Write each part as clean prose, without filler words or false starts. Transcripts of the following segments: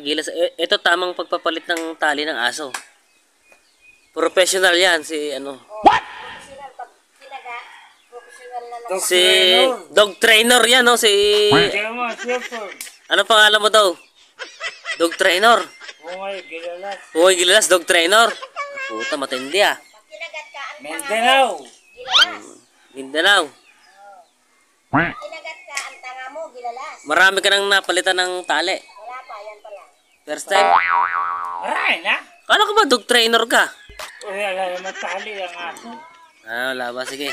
gilas. Ito tamang pagpapalit ng tali ng aso. Professional yan si ano. What? Professional pag kinaga. Professional na lang. Si dog trainer yan no si. Ano pangalan mo daw? Dog trainer. Hoy, gilas dog trainer. Puta matindi ah. Pag kinagat ka, ang Mindanao. gilalas. Mindanao. Kinagat ka, ang tanga mo, gilalas. Marami ka nang napalitan ng tali. Wala pa, yan pa lang. First time. Aray na. Kala ko ba dog trainer ka? Wala naman tali ang aso. Ah, wala ba? Sige.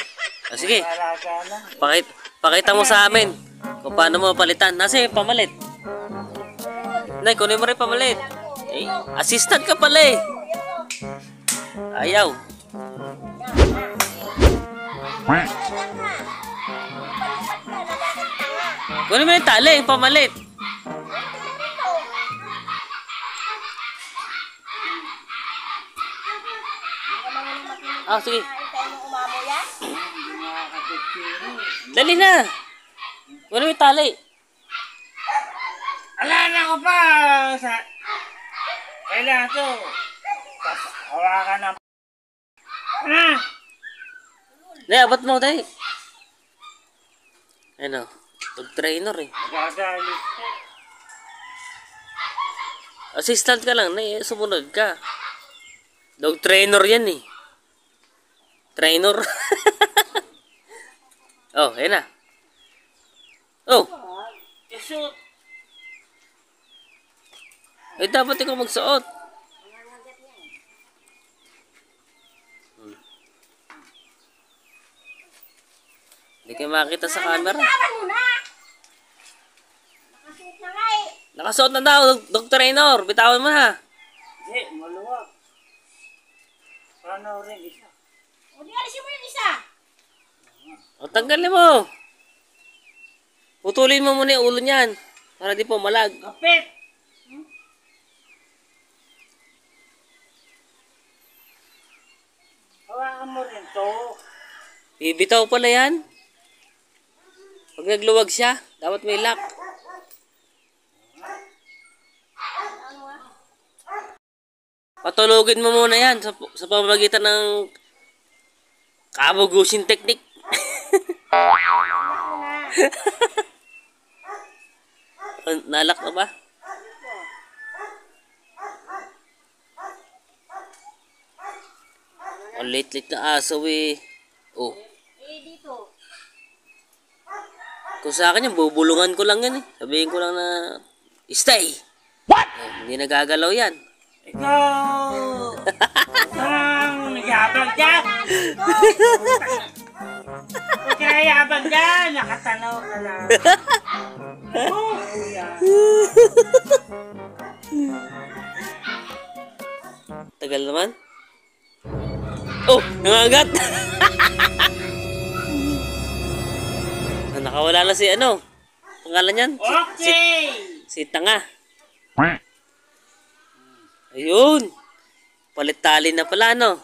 Ah, sige. Alaga lang. Pakita mo sa amin kung paano mo palitan. Nasi, pamalit. Nay, kunin mo rin pamalit. Eh, assistant ka pala eh. Ayaw. Kunin mo yung tali, yung pamalit. Ah, sige. Hintayin mo umamo yan? Dali na. Kunin mo yung tali. Alala ko pa sa... Kailangan to. Hawakan ng... Ah! Dali, abot mo, dali. Ano? Dog trainer eh. Gagalit ko. Assistant ka lang, sumunod ka. Dog trainer yan eh. Trainer. Oh, ayun na. Oh. Isot. Eh, dapat ikaw magsuot. Hindi kayo makakita sa camera. Bitawan mo na! Nakasuot na nga eh. Nakasuot na daw, dog trainer. Bitawan mo na. Hindi, maluwag. Paano rin isa? O di alisin mo yung isa. O, tanggalin mo. Putulin mo muna yung ulo niyan. Para di po malag. Kapit! Hawakan mo rin to. Bibitaw pala yan. Pag nagluwag siya, dapat may lock. Patulugin mo muna yan sa pamamagitan ng kabugusin technique. Nalak na ba? Ang late-late na aso eh. Oh. Eh dito. Kung sa akin yan, bubulungan ko lang yan eh. Sabihin ko lang na, stay! What? Hindi nagagalaw yan. Ikaw! Ang yabang dyan! Huwag ka yabang dyan! Nakatanaw ka lang. Oh, yan. Tagal naman. Oh, nangagat! Nakawala na si ano? Pangalan yan? Okay! Si Tanga. Ayun. Palit tali na pala, no?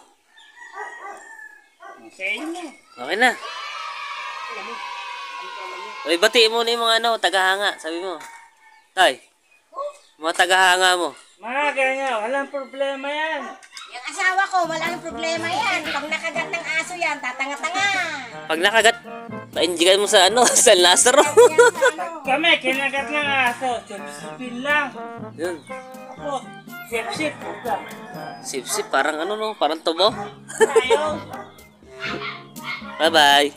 Okay na. Okay na. Ay, batiin mo na yung mga ano, tagahanga. Sabi mo. Tay, mga tagahanga mo. Mga ganyan, walang problema yan. Yung asawa ko, walang problema yan. Pag nakagat ng aso yan, tatanga-tanga. Pag nakagat, painjikan mo sa ano, sa Lazaro. Kami, kinagat ng aso. Sip-sipin lang. Yun. Ako, sip-sip. Sip-sip, parang ano no, parang tubo. Ayaw. Bye-bye.